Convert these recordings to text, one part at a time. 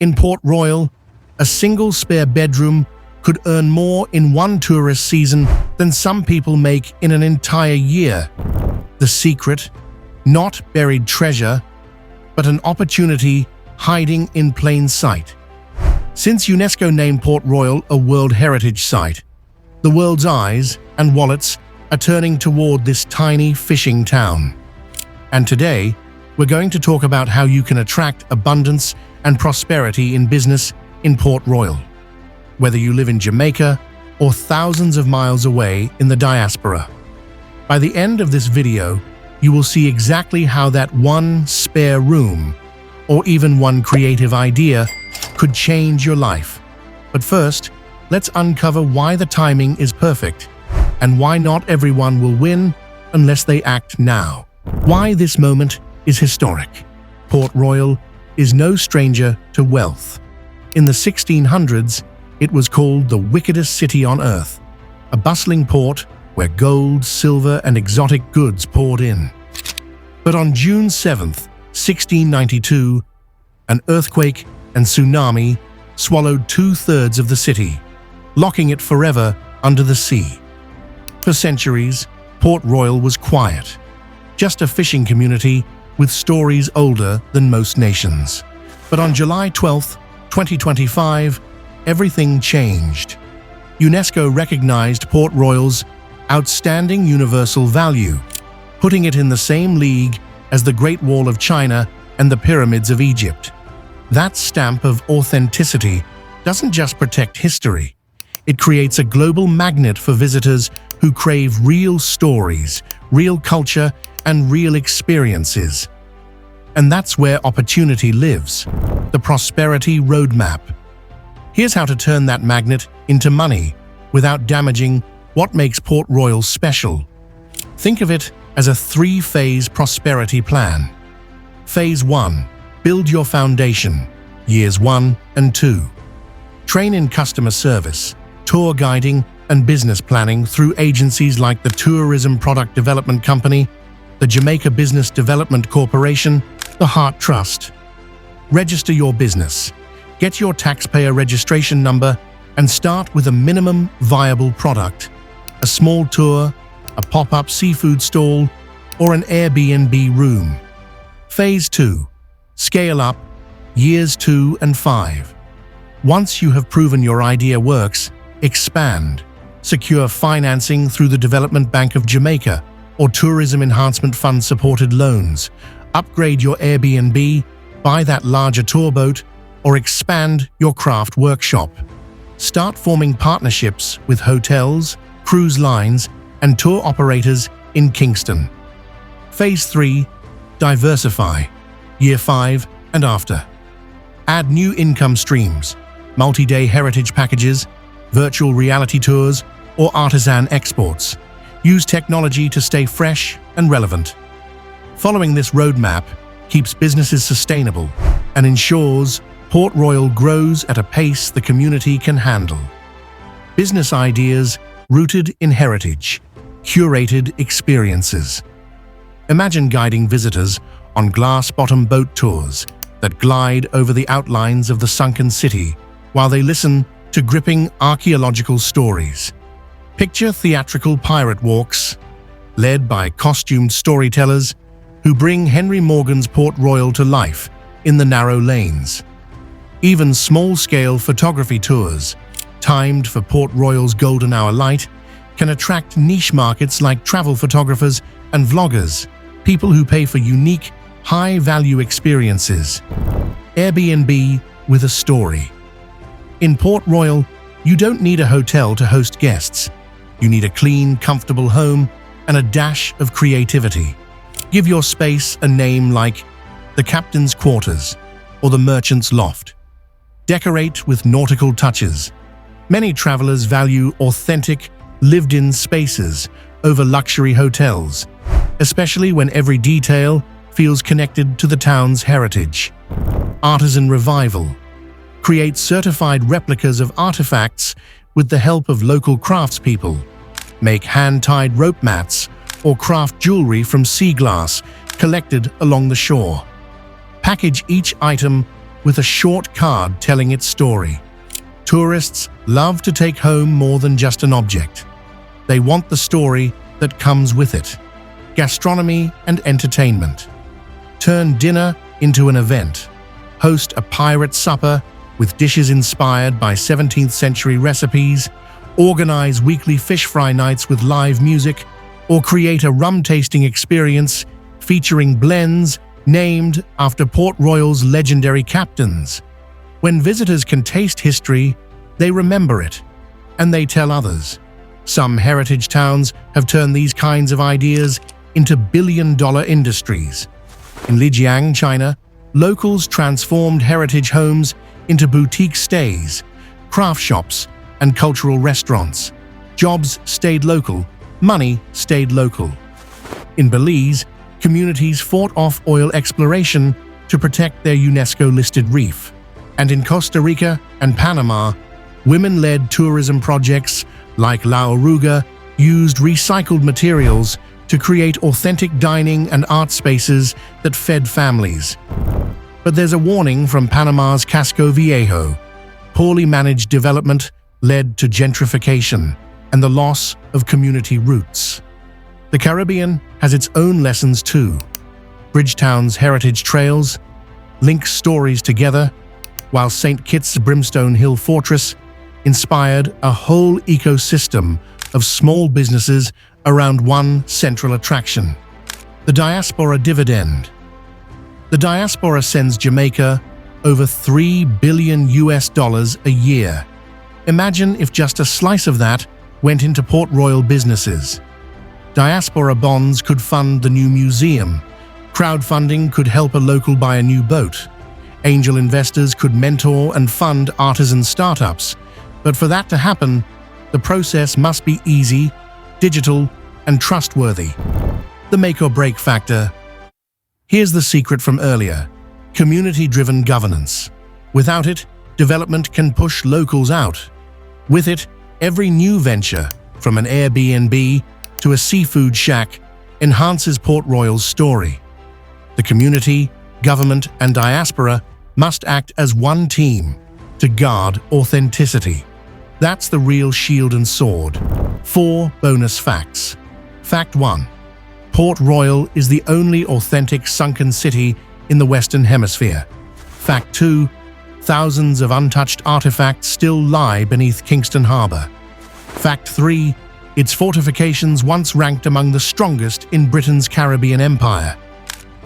In Port Royal, a single spare bedroom could earn more in one tourist season than some people make in an entire year. The secret, not buried treasure, but an opportunity hiding in plain sight. Since UNESCO named Port Royal a World Heritage Site, the world's eyes and wallets are turning toward this tiny fishing town. And today, we're going to talk about how you can attract abundance and prosperity in business in Port Royal. Whether you live in Jamaica or thousands of miles away in the diaspora. By the end of this video, you will see exactly how that one spare room or even one creative idea could change your life. But first, let's uncover why the timing is perfect and why not everyone will win unless they act now. Why this moment is historic. Port Royal is no stranger to wealth. In the 1600s, it was called the wickedest city on earth, a bustling port where gold, silver, and exotic goods poured in. But on June 7th, 1692, an earthquake and tsunami swallowed 2/3 of the city, locking it forever under the sea. For centuries, Port Royal was quiet, just a fishing community with stories older than most nations. But on July 12, 2025, everything changed. UNESCO recognized Port Royal's outstanding universal value, putting it in the same league as the Great Wall of China and the Pyramids of Egypt. That stamp of authenticity doesn't just protect history, it creates a global magnet for visitors who crave real stories, real culture, and real experiences. And that's where opportunity lives, the prosperity roadmap. Here's how to turn that magnet into money without damaging what makes Port Royal special. Think of it as a 3-phase prosperity plan. Phase 1. Build your foundation. Years 1 and 2. Train in customer service, tour guiding, and business planning through agencies like the Tourism Product Development Company, the Jamaica Business Development Corporation, the Heart Trust. Register your business. Get your taxpayer registration number and start with a minimum viable product. A small tour, a pop-up seafood stall, or an Airbnb room. Phase 2. Scale up, years 2 and 5. Once you have proven your idea works, expand. Secure financing through the Development Bank of Jamaica or Tourism Enhancement Fund supported loans. Upgrade your Airbnb, buy that larger tour boat, or expand your craft workshop. Start forming partnerships with hotels, cruise lines, and tour operators in Kingston. Phase 3. Diversify. Year 5 and after. Add new income streams, multi-day heritage packages, virtual reality tours, or artisan exports. Use technology to stay fresh and relevant. Following this roadmap keeps businesses sustainable and ensures Port Royal grows at a pace the community can handle. Business ideas rooted in heritage. Curated experiences. Imagine guiding visitors on glass-bottom boat tours that glide over the outlines of the sunken city while they listen to gripping archaeological stories. Picture theatrical pirate walks, led by costumed storytellers who bring Henry Morgan's Port Royal to life in the narrow lanes. Even small-scale photography tours, timed for Port Royal's golden hour light, can attract niche markets like travel photographers and vloggers, people who pay for unique, high-value experiences. Airbnb with a story. In Port Royal, you don't need a hotel to host guests. You need a clean, comfortable home and a dash of creativity. Give your space a name like the Captain's Quarters or the Merchant's Loft. Decorate with nautical touches. Many travelers value authentic, lived-in spaces over luxury hotels, especially when every detail feels connected to the town's heritage. Artisan revival. Create certified replicas of artifacts with the help of local craftspeople. Make hand-tied rope mats or craft jewelry from sea glass collected along the shore. Package each item with a short card telling its story. Tourists love to take home more than just an object. They want the story that comes with it. Gastronomy and entertainment. Turn dinner into an event. Host a pirate supper with dishes inspired by 17th century recipes, organize weekly fish fry nights with live music, or create a rum tasting experience featuring blends named after Port Royal's legendary captains. When visitors can taste history, they remember it, and they tell others. Some heritage towns have turned these kinds of ideas into billion-dollar industries. In Lijiang, China, locals transformed heritage homes into boutique stays, craft shops, and cultural restaurants. Jobs stayed local, money stayed local. In Belize, communities fought off oil exploration to protect their UNESCO-listed reef. And in Costa Rica and Panama, women-led tourism projects like La Oruga used recycled materials to create authentic dining and art spaces that fed families. But there's a warning from Panama's Casco Viejo. Poorly managed development led to gentrification and the loss of community roots. The Caribbean has its own lessons too. Bridgetown's heritage trails link stories together, while St. Kitts' Brimstone Hill Fortress inspired a whole ecosystem of small businesses around one central attraction. The Diaspora Dividend. The diaspora sends Jamaica over $3 billion a year. Imagine if just a slice of that went into Port Royal businesses. Diaspora bonds could fund the new museum. Crowdfunding could help a local buy a new boat. Angel investors could mentor and fund artisan startups. But for that to happen, the process must be easy, digital, and trustworthy. The make or break factor. Here's the secret from earlier: community-driven governance. Without it, development can push locals out. With it, every new venture, from an Airbnb to a seafood shack, enhances Port Royal's story. The community, government, and diaspora must act as one team to guard authenticity. That's the real shield and sword. 4 bonus facts. Fact 1. Port Royal is the only authentic sunken city in the Western Hemisphere. Fact 2. Thousands of untouched artifacts still lie beneath Kingston Harbour. Fact 3. Its fortifications once ranked among the strongest in Britain's Caribbean Empire.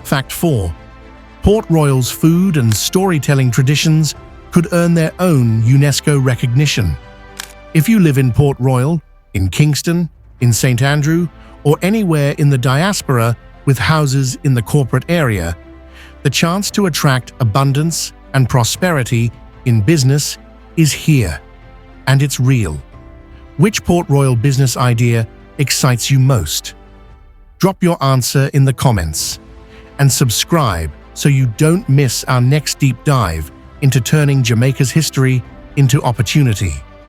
Fact 4. Port Royal's food and storytelling traditions could earn their own UNESCO recognition. If you live in Port Royal, in Kingston, in St. Andrew, or anywhere in the diaspora with houses in the corporate area, the chance to attract abundance and prosperity in business is here, and it's real. Which Port Royal business idea excites you most? Drop your answer in the comments, and subscribe so you don't miss our next deep dive into turning Jamaica's history into opportunity.